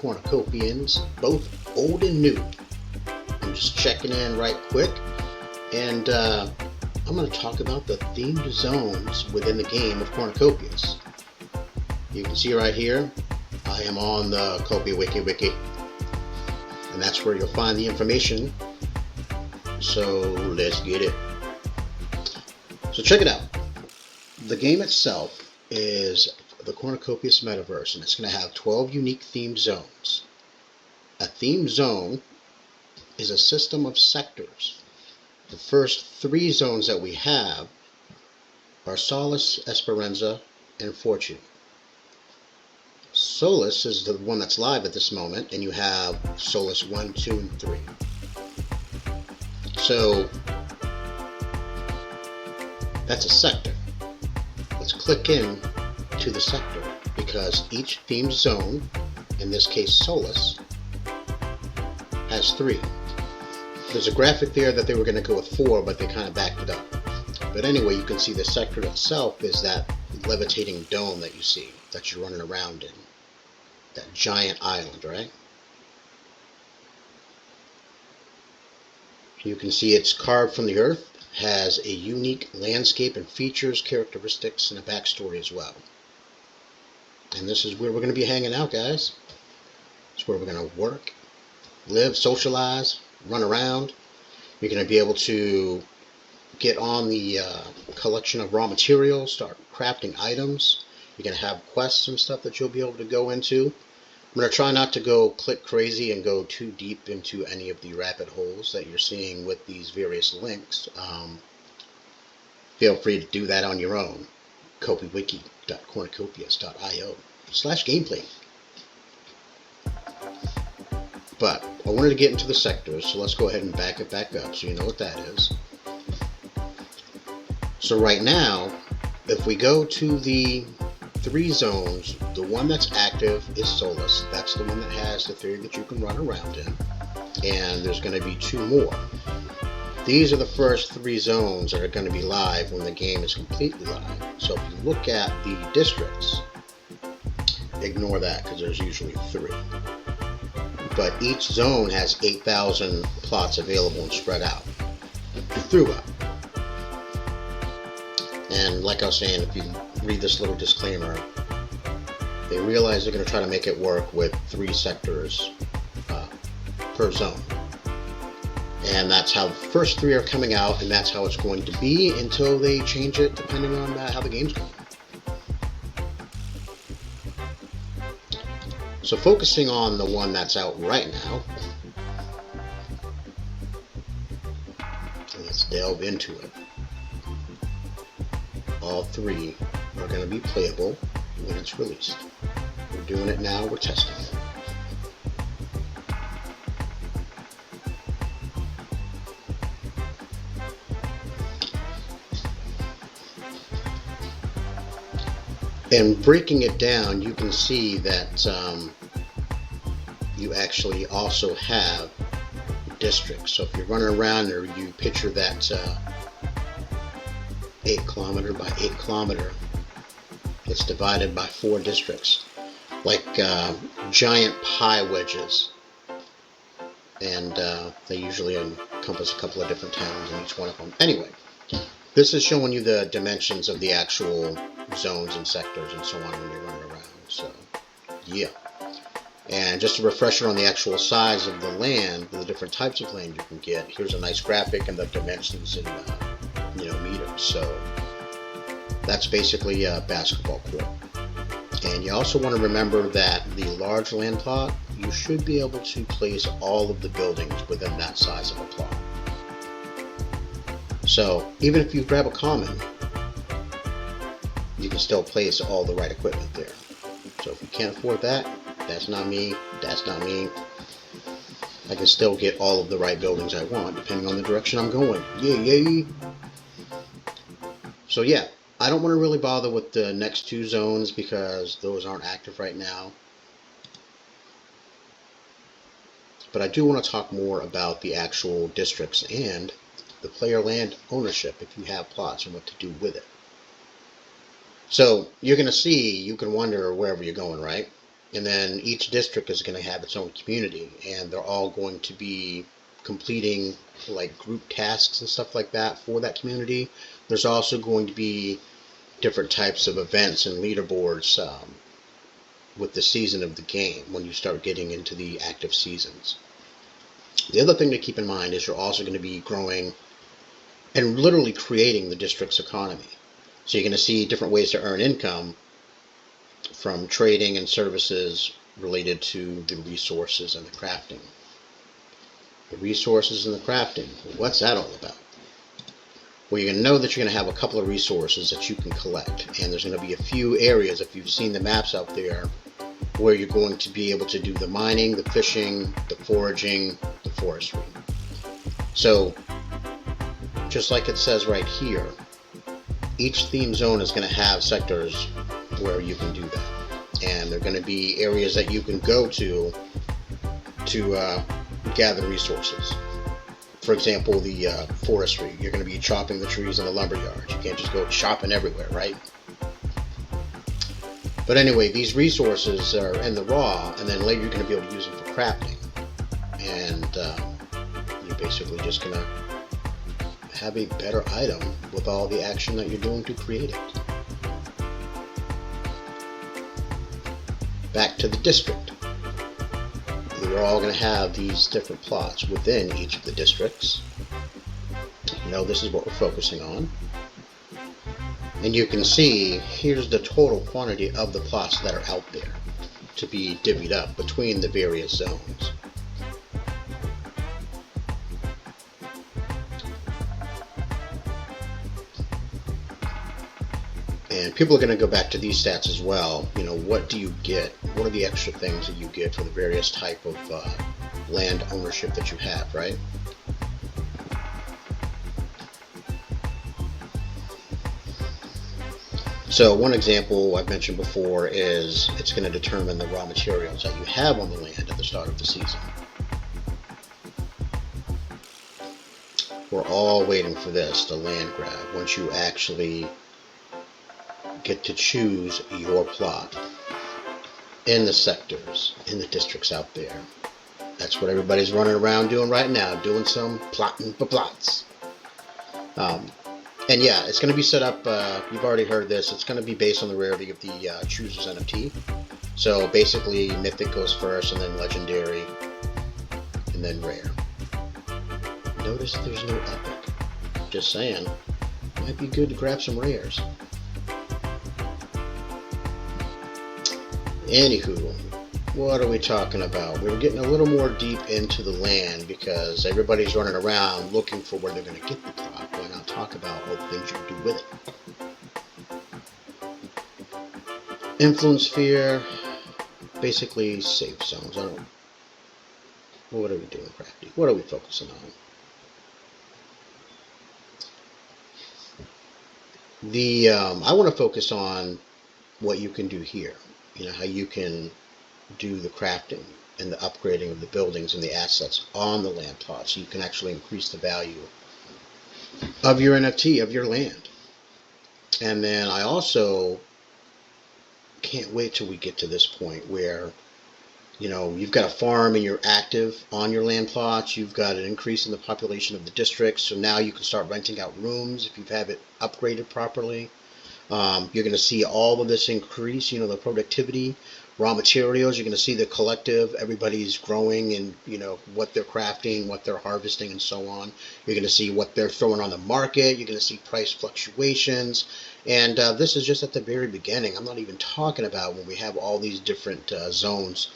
Cornucopians, both old and new. I'm just checking in right quick, and I'm going to talk about the themed zones within the game of Cornucopias. You can see right here, I am on the Copia Wiki, and that's where you'll find the information. So let's get it. So check it out. The game itself is the Cornucopias Multiverse, and it's going to have 12 unique themed zones. A themed zone is a system of sectors. The first 3 zones that we have are Solace, Esperanza, and Fortune. Solace is the one that's live at this moment, and you have Solace 1, 2, and 3. So that's a sector. Let's click in to the sector, because each themed zone, in this case Solace, has 3. There's a graphic there that they were going to go with 4, but they kind of backed it up. But anyway, you can see the sector itself is that levitating dome that you see, that you're running around in. That giant island, right? You can see it's carved from the earth, has a unique landscape and features, characteristics, and a backstory as well. And this is where we're going to be hanging out, guys. It's where we're going to work, live, socialize, run around. You're going to be able to get on the collection of raw materials, start crafting items. You're going to have quests and stuff that you'll be able to go into. I'm going to try not to go click crazy and go too deep into any of the rabbit holes that you're seeing with these various links. Feel free to do that on your own. copiwiki.cornucopias.io/gameplay. But I wanted to get into the sectors, so let's go ahead and back it back up so you know what that is. So right now, if we go to the 3 zones, the one that's active is Solace. That's the one that has the 3 that you can run around in. And there's going to be 2 more. These are the first 3 zones that are going to be live when the game is completely live. So if you look at the districts, ignore that because there's usually 3. But each zone has 8,000 plots available and spread out throughout. And like I was saying, if you read this little disclaimer, they realize they're going to try to make it work with 3 sectors per zone. And that's how the first 3 are coming out, and that's how it's going to be until they change it depending on how the game's going. So focusing on the one that's out right now, let's delve into it. All 3 are going to be playable when it's released. We're doing it now, we're testing it. And breaking it down, you can see that you actually also have districts. So if you're running around or you picture that 8 kilometer by 8 kilometer, it's divided by 4 districts, like giant pie wedges. And they usually encompass a couple of different towns in each one of them. Anyway, this is showing you the dimensions of the actual zones and sectors and so on when you're running around. So, yeah. And just a refresher on the actual size of the land, the different types of land you can get. Here's a nice graphic and the dimensions in meters. So, That's basically a basketball court. And you also want to remember that the large land plot, you should be able to place all of the buildings within that size of a plot. So even if you grab a common, you can still place all the right equipment there. So if you can't afford that, that's not me, that's not me. I can still get all of the right buildings I want depending on the direction I'm going. Yay! So yeah, I don't want to really bother with the next two zones because those aren't active right now. But I do want to talk more about the actual districts and the player land ownership if you have plots and what to do with it. So you're going to see, you can wonder wherever you're going, right? And then each district is going to have its own community, and they're all going to be completing like group tasks and stuff like that for that community. There's also going to be different types of events and leaderboards with the season of the game when you start getting into the active seasons. The other thing to keep in mind is you're also going to be growing and literally creating the district's economy. So you're going to see different ways to earn income from trading and services related to the resources and the crafting. The resources and the crafting, what's that all about? Well, you're going to know that you're going to have a couple of resources that you can collect, and there's going to be a few areas, if you've seen the maps out there, where you're going to be able to do the mining, the fishing, the foraging, the forestry. So, just like it says right here, each theme zone is going to have sectors where you can do that. And there are going to be areas that you can go to gather resources. For example, the forestry. You're going to be chopping the trees in the lumber yards. You can't just go chopping everywhere, right? But anyway, these resources are in the raw, and then later you're going to be able to use them for crafting. And you're basically just going to have a better item with all the action that you're doing to create it. Back to the district. We're all going to have these different plots within each of the districts. You know, this is what we're focusing on. And you can see, here's the total quantity of the plots that are out there to be divvied up between the various zones. And people are going to go back to these stats as well. You know, what do you get? What are the extra things that you get for the various type of land ownership that you have, right? So one example I've mentioned before is it's going to determine the raw materials that you have on the land at the start of the season. We're all waiting for this, the land grab, once you actually get to choose your plot in the sectors, in the districts out there. That's what everybody's running around doing right now, doing some plotting for plots. And yeah, it's going to be set up, you've already heard this, it's going to be based on the rarity of the Chooser's NFT. So basically, Mythic goes first, and then Legendary, and then Rare. Notice there's no Epic. Just saying, might be good to grab some Rares. Anywho, what are we talking about? We were getting a little more deep into the land because everybody's running around looking for where they're going to get the plot. Why not talk about all the things you can do with it? Influence sphere, basically safe zones. What are we doing, Crafty? What are we focusing on? I want to focus on what you can do here. You know, how you can do the crafting and the upgrading of the buildings and the assets on the land plot, so you can actually increase the value of your NFT, of your land. And then I also can't wait till we get to this point where, you know, you've got a farm and you're active on your land plots, you've got an increase in the population of the district, so now you can start renting out rooms if you have it upgraded properly. You're going to see all of this increase, the productivity, raw materials. You're going to see the collective, everybody's growing and, what they're crafting, what they're harvesting, and so on. You're going to see what they're throwing on the market. You're going to see price fluctuations. And this is just at the very beginning. I'm not even talking about when we have all these different zones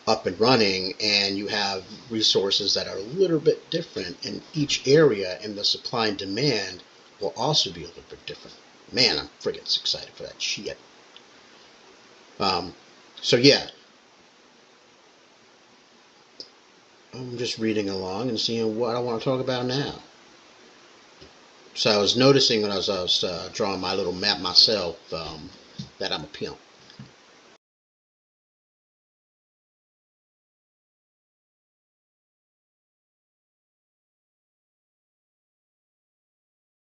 up and running and you have resources that are a little bit different in each area, and the supply and demand will also be a little bit different. Man, I'm friggin' excited for that shit. So yeah, I'm just reading along and seeing what I want to talk about now. So I was noticing when I was drawing my little map myself that I'm a pimp.